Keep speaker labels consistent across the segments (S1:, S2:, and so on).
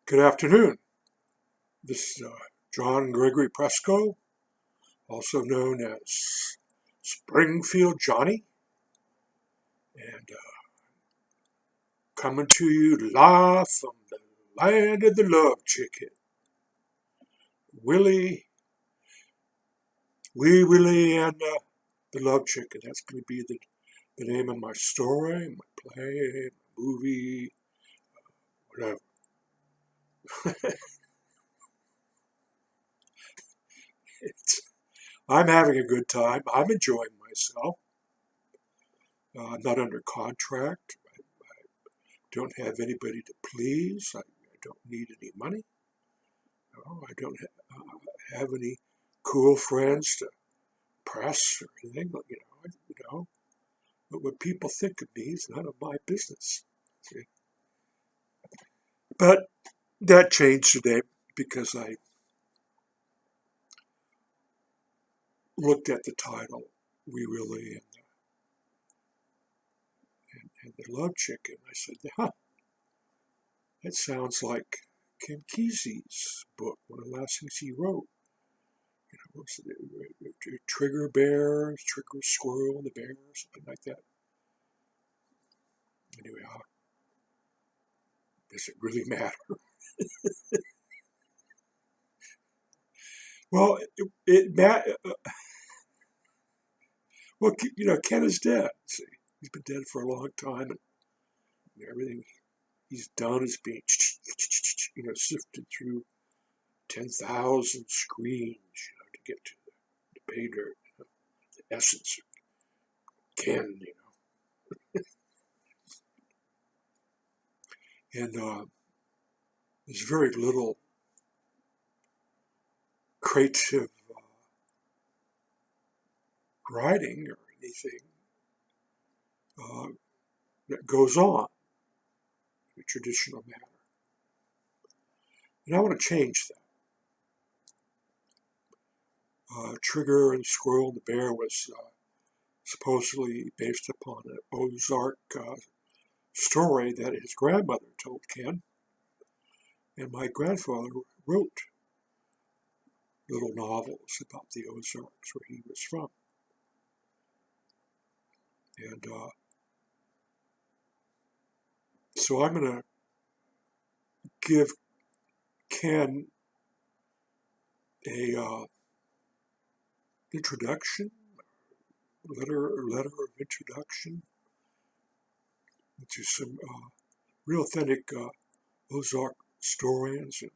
S1: Good afternoon. This is John Gregory Presco, also known as Springfield Johnny, and coming to you live from the land of the love chicken. Wee Willy, and the love chicken. That's going to be the name of my story, my play, my movie, whatever. I'm having a good time. I'm enjoying myself. I'm not under contract. I don't have anybody to please. I don't need any money. No, I don't have any cool friends to press or anything. But what people think of me is none of my business. See? But that changed today because I looked at the title, Wee Willy and the Love Chicken. I said, that sounds like Ken Kesey's book, one of the last things he wrote. What's it? Trigger Bear, Trigger Squirrel, the Bear, something like that. Anyway, does it really matter? Well, well, Ken is dead. See, he's been dead for a long time, and everything he's done is being, sifted through 10,000 screens, to get to the pay dirt, the essence of Ken, And there's very little creative writing or anything that goes on in a traditional manner. And I want to change that. Trigger and the Squirrel and the Bear was supposedly based upon an Ozark story that his grandmother told Ken. And my grandfather wrote little novels about the Ozarks where he was from. And so I'm going to give Ken a introduction, letter of introduction to some real authentic Ozark historians and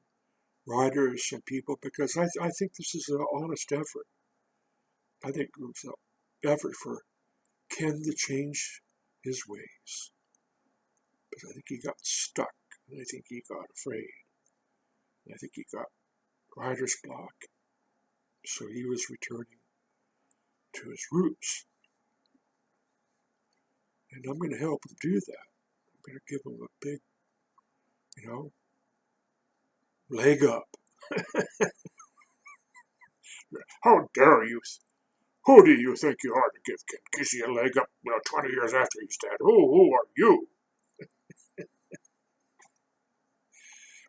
S1: writers and people, because I think this is an honest effort. I think it was an effort for Ken to change his ways. Because I think he got stuck, and I think he got afraid, and I think he got writer's block. So he was returning to his roots. And I'm going to help him do that. I'm going to give him a big, leg up. How dare you? Who do you think you are to give Ken Kesey a leg up 20 years after he's dead? Who are you?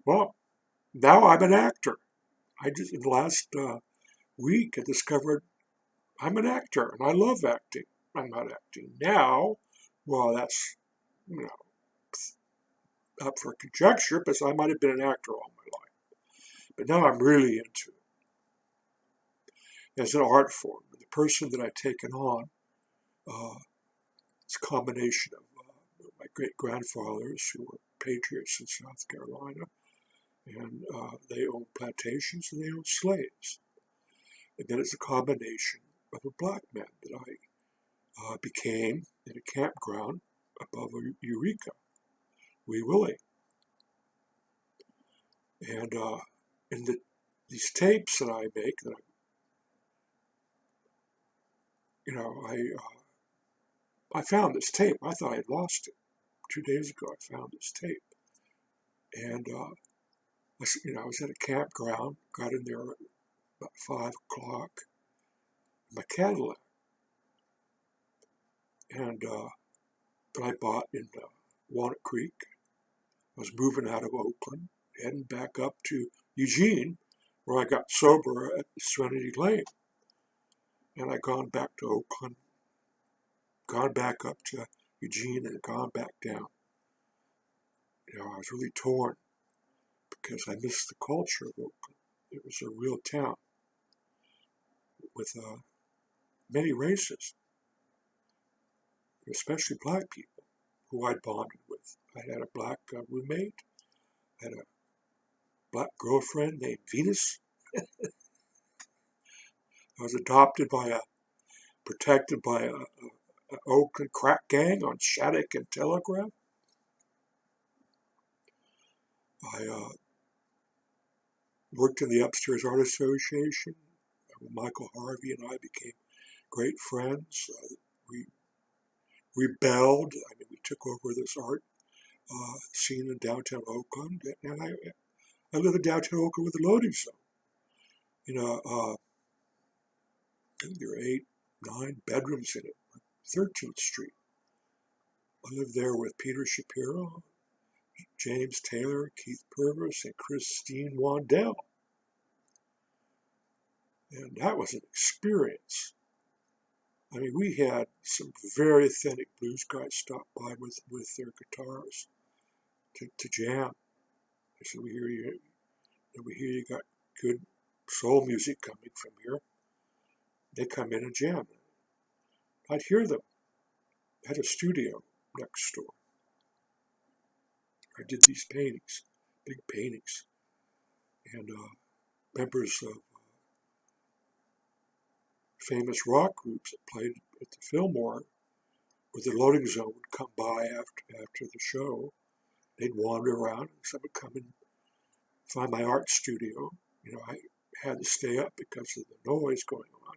S1: Well, now I'm an actor. In the last week, I discovered I'm an actor, and I love acting. I'm not acting now. Well, that's, up for conjecture, because I might have been an actor all my life. But now I'm really into it as an art form. The person that I've taken on, it's a combination of my great-grandfathers who were patriots in South Carolina, and they owned plantations and they owned slaves. And then it's a combination of a black man that I became in a campground above Eureka, Wee Willy. And in these tapes that I make, that I found this tape. I thought I had lost it. 2 days ago, I found this tape. And I was at a campground, got in there about 5 o'clock, in my Cadillac. And that I bought in Walnut Creek. I was moving out of Oakland, heading back up to Eugene, where I got sober at Serenity Lane. And I'd gone back to Oakland, gone back up to Eugene, and gone back down. I was really torn because I missed the culture of Oakland. It was a real town with many races, especially black people who I'd bonded with. I had a black roommate, I had a black girlfriend named Venus. I was protected by a Oakland crack gang on Shattuck and Telegraph. I worked in the Upstairs Art Association. Michael Harvey and I became great friends. We rebelled. We took over this art scene in downtown Oakland, and I live in downtown Oakland with a loading zone. I think there are 8, 9 bedrooms in it, 13th Street. I lived there with Peter Shapiro, James Taylor, Keith Purvis, and Christine Wandell. And that was an experience. We had some very authentic blues guys stop by with their guitars to jam. I said, we hear you got good soul music coming from here. They come in and jam. I'd hear them. I had a studio next door. I did these paintings, big paintings. And members of famous rock groups that played at the Fillmore, where the loading zone would come by after the show. They'd wander around, and someone would come and find my art studio. I had to stay up because of the noise going on.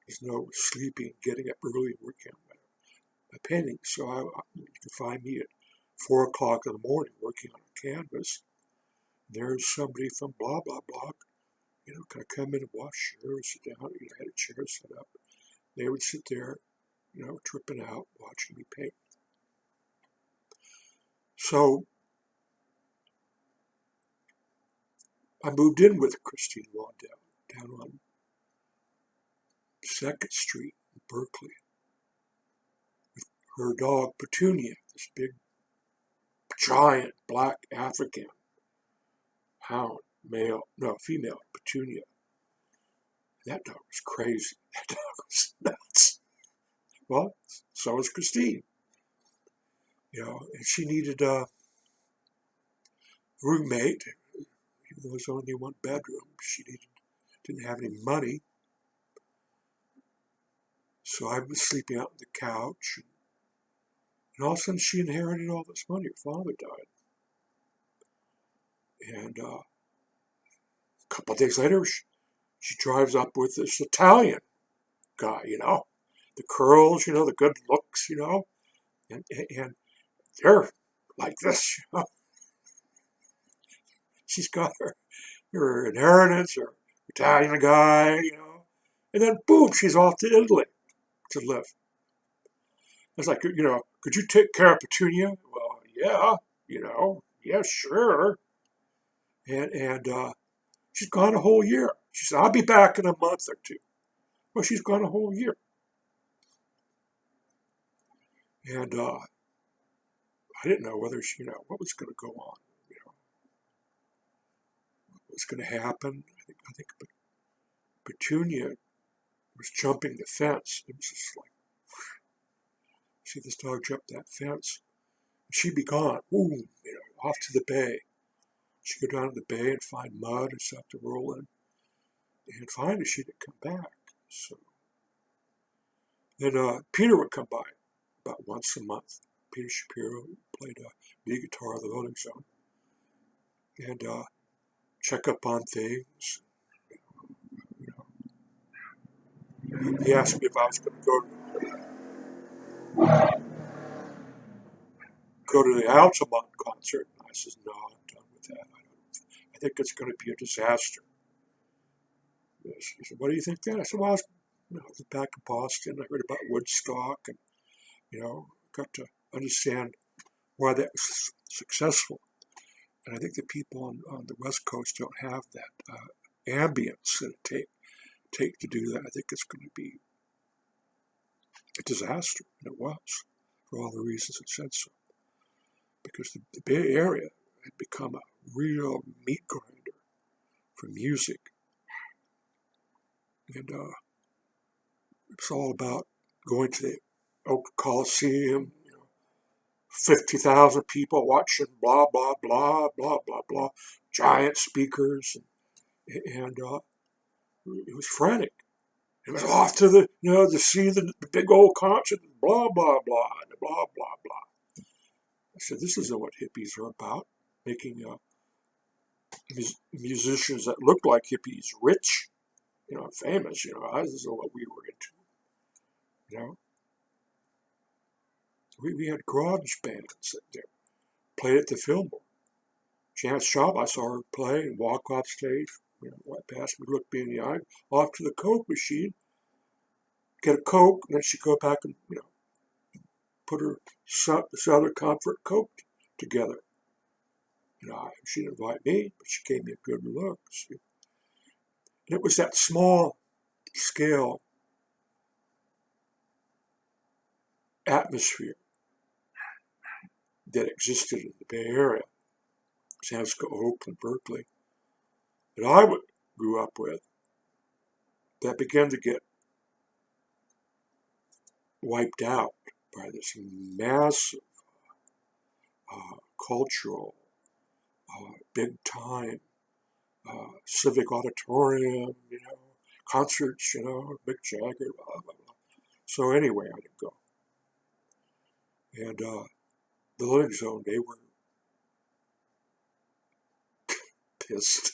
S1: There's no sleeping, getting up early and working on my paintings. So you can find me at 4 o'clock in the morning working on a canvas. There's somebody from blah, blah, blah. Can I come in and wash chairs, sit down? I had a chair set up. They would sit there, tripping out, watching me paint. So I moved in with Christine Wandell down on 2nd Street in Berkeley with her dog Petunia, this big, giant black African hound, female, Petunia. That dog was crazy. That dog was nuts. Well, so was Christine. And she needed a roommate. Even though it was only 1 bedroom, she didn't have any money. So I was sleeping out on the couch. And all of a sudden she inherited all this money. Her father died. And a couple of days later, she drives up with this Italian guy, the curls, the good looks, and they're like this, She's got her inheritance, her Italian guy, and then boom, she's off to Italy to live. It's like, could you take care of Petunia? Well, yeah, yeah, sure. And she's gone a whole year. She said, I'll be back in a month or 2. Well, she's gone a whole year. And I didn't know whether she, what was going to go on, what was going to happen. I think Petunia was jumping the fence. It was just like, see this dog jump that fence. She'd be gone, boom, off to the bay. She'd go down to the bay and find mud and stuff to roll in. And finally, she didn't come back. So then Peter would come by about once a month. Peter Shapiro played lead guitar of the loading zone. And check up on things. He asked me if I was going to go to the Altamont concert. And I said, no, I'm done with that. I think it's going to be a disaster. He said, what do you think then? I said, well, I was back in Boston. I heard about Woodstock and, got to understand why that was successful. And I think the people on the West Coast don't have that ambience that it take to do that. I think it's going to be a disaster, and it was, for all the reasons it said so. Because the Bay Area had become a real meat grinder for music. And it's all about going to the Oak Coliseum, 50,000 people watching, blah, blah, blah, blah, blah, blah, giant speakers. And it was frantic. It was off to to see the big old concert, blah, blah, blah, and blah, blah, blah. I said, this isn't what hippies are about, making musicians that look like hippies rich, famous, this is what we were into, We had garage bands that played at the Fillmore. Janis Joplin, I saw her play and walk off stage, right past me, look me in the eye, off to the Coke machine, get a Coke, and then she'd go back and, put her Southern Comfort Coke together. She didn't invite me, but she gave me a good look. And it was that small scale atmosphere that existed in the Bay Area, San Francisco, Oakland, Berkeley, that I grew up with, that began to get wiped out by this massive cultural, big-time civic auditorium, concerts, Mick Jagger, blah, blah, blah. So anyway, I didn't go. And the Living Zone, they were pissed.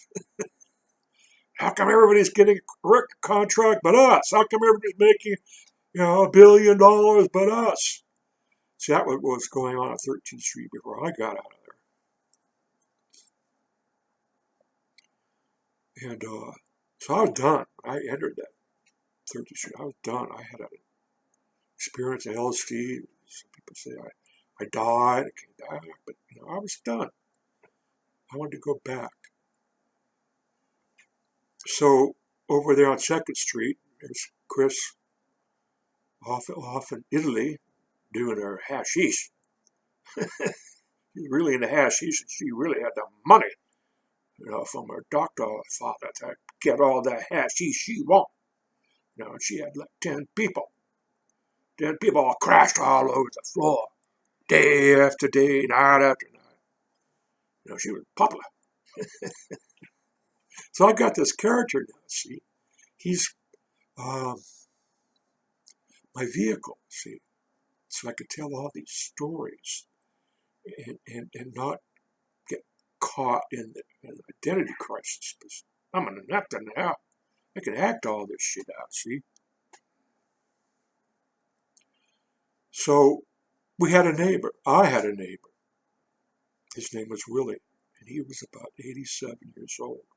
S1: How come everybody's getting a record contract but us? How come everybody's making, $1 billion but us? See, that was what was going on at 13th Street before I got out of there. And so I was done. I entered that 13th Street. I was done. I had an experience at LSD. Some people say I died, I came back, but I was done. I wanted to go back. So over there on 2nd Street, there's Chris off in Italy doing her hashish. He's really into hashish, and she really had the money, from her doctor father to get all the hashish she wanted. And she had like 10 people. 10 people all crashed all over the floor, day after day, night after night. She was popular. So I got this character now, see. He's my vehicle, see. So I could tell all these stories and not get caught in an identity crisis. Because I'm an actor now. I can act all this shit out, see. So we had a neighbor. I had a neighbor. His name was Willie, and he was about 87 years old.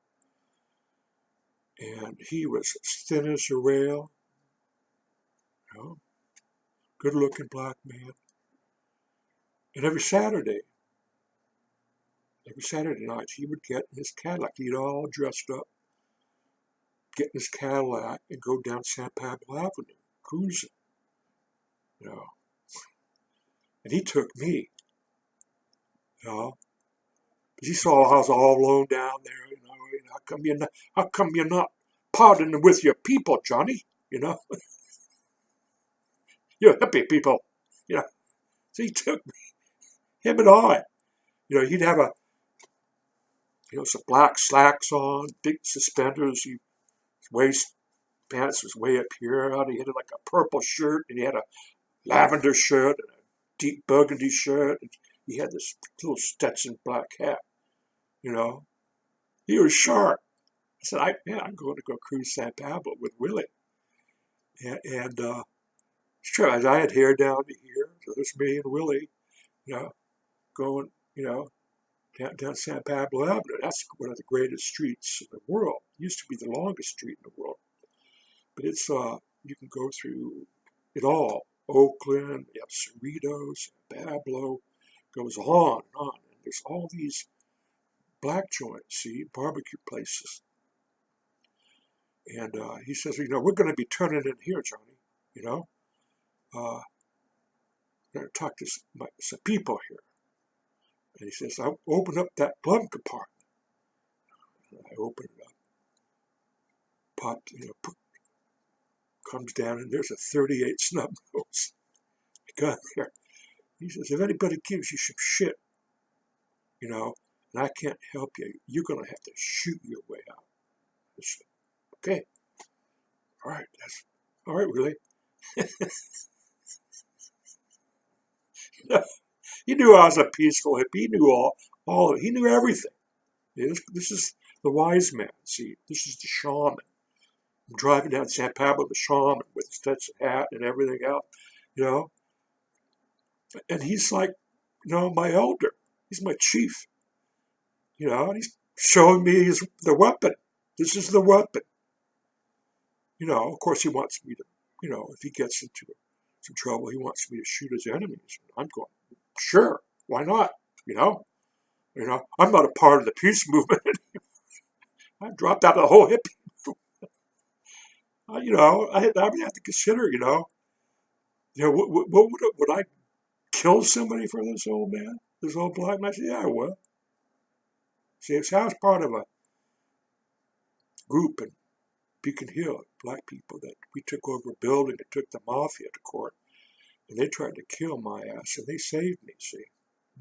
S1: And he was as thin as a rail, good-looking black man. And every Saturday night, he would get in his Cadillac. He'd all dressed up, get in his Cadillac and go down San Pablo Avenue, cruising. And he took me, because he saw I was all alone down there. How come you're not partying with your people, Johnny? You're hippie people. So he took me, him and I. He'd have some black slacks on, big suspenders. His waist pants was way up here. He had like a purple shirt, and he had a lavender shirt and a deep burgundy shirt. And he had this little Stetson black hat. He was sharp. I said, I'm going to go cruise San Pablo with Willie. And it's true. I had hair down to here. So there's me and Willie, going, down San Pablo Avenue. That's one of the greatest streets in the world. It used to be the longest street in the world. But it's, you can go through it all. Oakland, you have Cerritos, Pablo, goes on and on. And there's all these black joints, see, barbecue places. And he says, we're going to be turning in here, Johnny. Uh, going to talk to some people here. And he says, I'll open up that glove compartment. And I open it up. Popped, comes down, and there's a 38 snub nose gun there. He says, if anybody gives you some shit, and I can't help you, you're going to have to shoot your way out. I said, okay. All right, all right, really. He knew I was a peaceful hippie. He knew all of it. He knew everything. This is the wise man. See, this is the shaman. I'm driving down San Pablo, the shaman with his Stetson hat and everything else, And he's like, my elder. He's my chief. And he's showing me the weapon. This is the weapon. Of course he wants me to, if he gets into some trouble, he wants me to shoot his enemies. I'm going, sure, why not? I'm not a part of the peace movement. I dropped out of the whole hippie. I have to consider, what would I kill somebody for this old man, this old black man? I said, yeah, I will. See, I was part of a group in Beacon Hill, black people, that we took over a building and took the mafia to court, and they tried to kill my ass, and they saved me. See,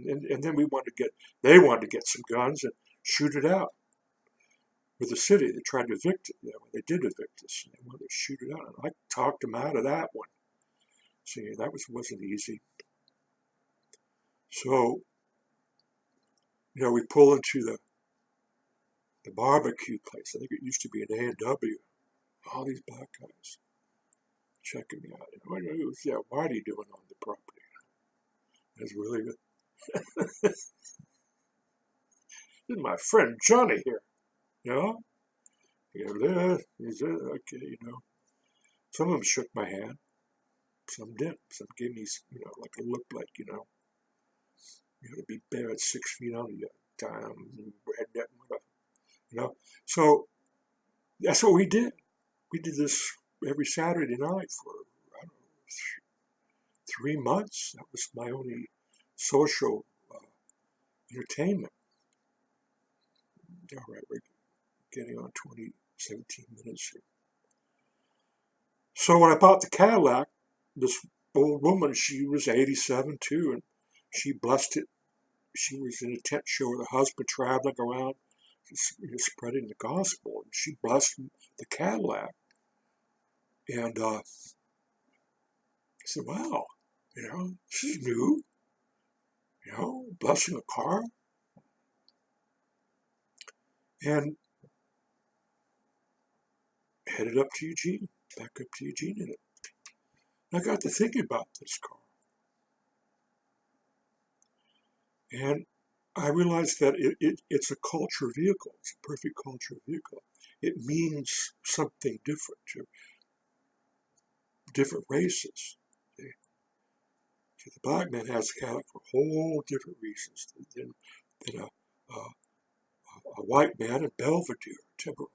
S1: and then they wanted to get some guns and shoot it out with the city. They tried to evict it. They did evict us, and they wanted to shoot it out. And I talked them out of that one. See, that wasn't easy. So, we pull into the barbecue place. I think it used to be an A&W. All these black guys checking me out. What are you doing on the property? That's really good. This is my friend Johnny here. Okay, Some of them shook my hand. Some didn't. Some gave me, like a look like, you to be bare at 6 feet under you. So that's what we did. We did this every Saturday night for, 3 months. That was my only social entertainment. All right, we're getting on 17 minutes here. So when I bought the Cadillac, this old woman, she was 87 too, and she blessed it. She was in a tent show with her husband traveling around, spreading the gospel, and she blessed the Cadillac. And I said, wow, this is new, blessing a car. And headed up to Eugene, back up to Eugene in it. And I got to thinking about this car. And I realized that it's a culture vehicle. It's a perfect culture vehicle. It means something different to different races. Okay? So the black man has a Cadillac for whole different reasons than a white man in Belvedere, Tiburon,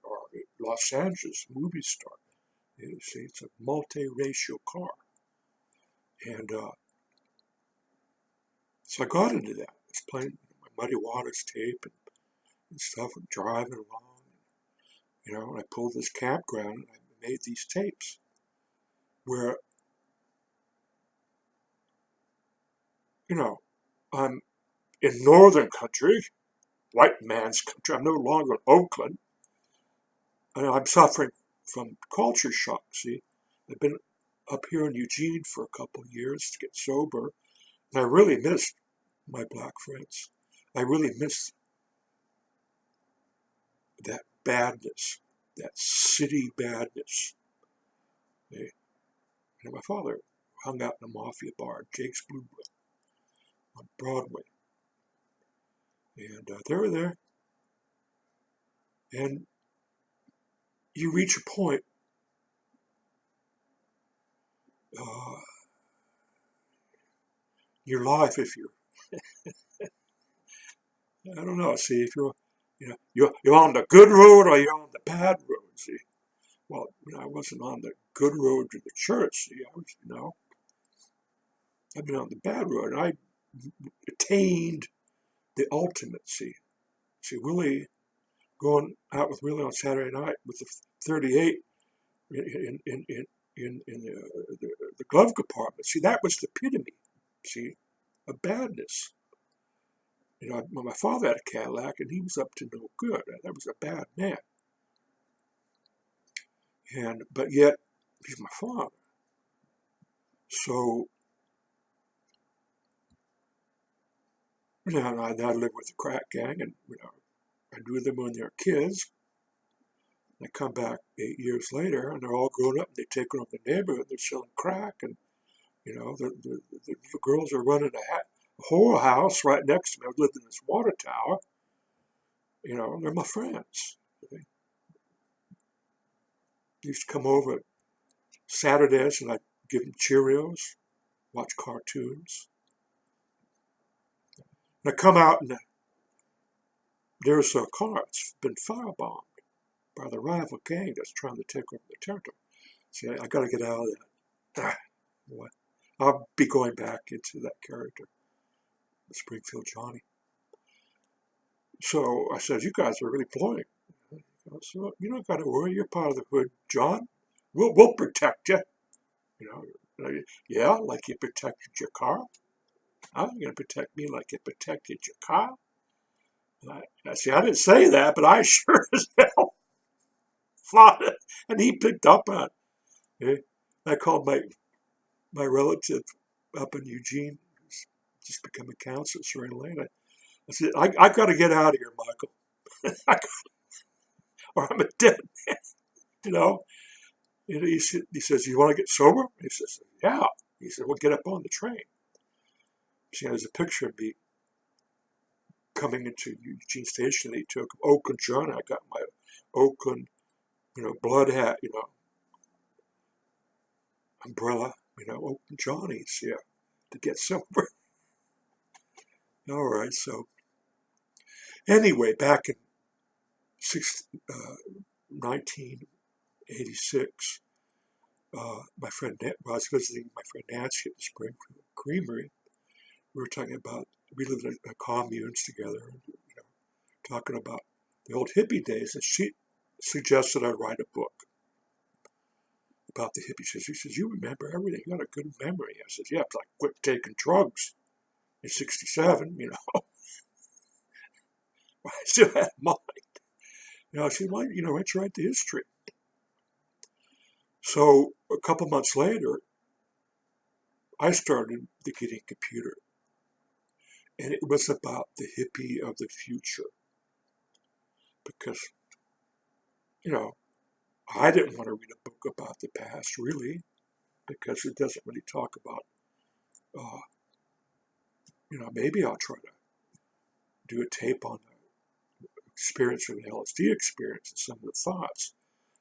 S1: or Los Angeles movie star. You see, it's a multiracial car. And so I got into that. I was playing my Muddy Waters tape and stuff, and driving along. And I pulled this campground, and I made these tapes where, I'm in northern country, white man's country. I'm no longer in Oakland. And I'm suffering from culture shock. See, I've been up here in Eugene for a couple of years to get sober, and I really missed my black friends. I really missed that badness, that city badness. Okay? My father hung out in a mafia bar, Jake's Blue Book, on Broadway. And they were there. And you reach a point, your life, if you're I don't know. See, if you're on the good road or you're on the bad road. See, well, I wasn't on the good road to the church. See, I was, I've been on the bad road, and I attained the ultimate. See, Willie going out with Willie on Saturday night with the 38 in the glove compartment. See, that was the epitome. See, of badness. My father had a Cadillac, and he was up to no good. That was a bad man. But yet, he's my father. So, and I now live with the crack gang, and I knew them when they were kids. I come back 8 years later, and they're all grown up, and they take over the neighborhood. They're selling crack, and the girls are running a whole house right next to me. I lived in this water tower. They're my friends. They used to come over Saturdays, and I'd give them Cheerios, watch cartoons. And I come out, and there's a car that's been firebombed by the rival gang that's trying to take over the territory. See, I got to get out of that. What? I'll be going back into that character, Springfield Johnny. So I said, you guys are really blowing. So you don't got to worry. You're part of the hood, John. We'll protect you. Yeah, like you protected your car. I'm going to protect me like you protected your car. See, I didn't say that, but I sure as hell thought it, and he picked up on it. Okay? I called my relative up in Eugene, who's just become a counselor, Serena Lane. I said, I got to get out of here, Michael, or I'm a dead man. And he says, you want to get sober? He says, yeah. He said, well, get up on the train. See, there's a picture of me coming into Eugene Station. They took Oakland Johnny. I got my Oakland, blood hat, umbrella, Oakland Johnny's, yeah, to get sober. All right, so anyway, back in 1986, I was visiting my friend Nancy at the Springfield Creamery. We were talking about, we lived in communes together, talking about the old hippie days, and she suggested I write a book about the hippies. She says, you remember everything, you got a good memory. I said, yeah, but I quit taking drugs in 67, I still had mind. She said, well, let's write the history. So a couple months later, I started the Getting Computer. And it was about the hippie of the future. Because, I didn't want to read a book about the past, really, because it doesn't really talk about, maybe I'll try to do a tape on the experience of the LSD experience and some of the thoughts.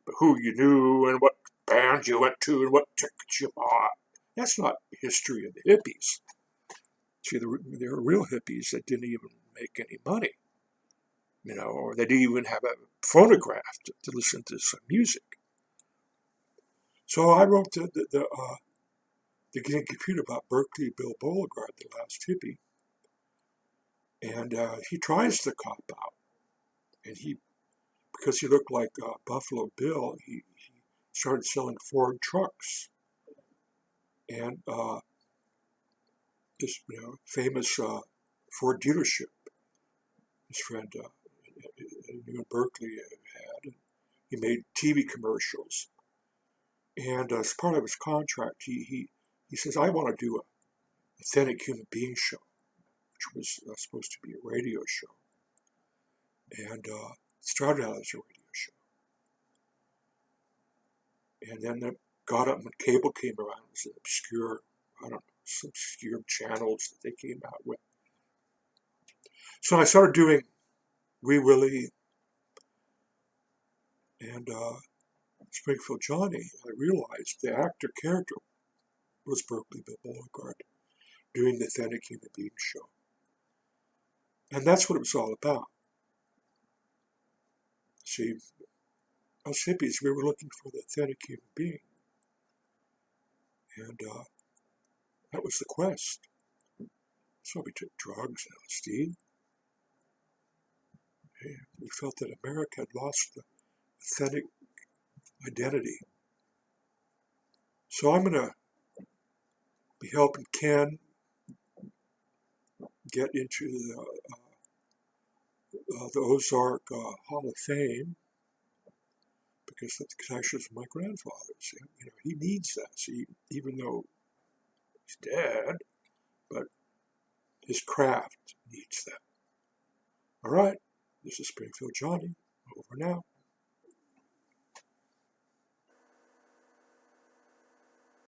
S1: But who you knew and what band you went to and what tickets you bought, that's not history of the hippies. See, there were real hippies that didn't even make any money, or they didn't even have a phonograph to listen to some music. So I wrote the Getting Computer about Berkeley Bill Beauregard, the last hippie, and he tries to cop out, and because he looked like Buffalo Bill, he started selling Ford trucks, and this famous Ford dealership, his friend in Berkeley had, and he made TV commercials, and as part of his contract, he says, I want to do a Authentic Human Being show, which was supposed to be a radio show, and it started out as a radio show, and then it got up when cable came around. It was an obscure, some obscure channels that they came out with. So I started doing Wee Willy and Springfield Johnny. I realized the actor character was Berkeley Bill Beauregard doing the Authentic Human Being show. And that's what it was all about. See, us hippies, we were looking for the authentic human being. And that was the quest. So we took drugs, LSD. And we felt that America had lost the authentic identity. So I'm going to be helping Ken get into the Ozark Hall of Fame, because the connections with my grandfather's. You know, he needs that. See, even though he's dead, but his craft needs that. All right, this is Springfield Johnny. Over now.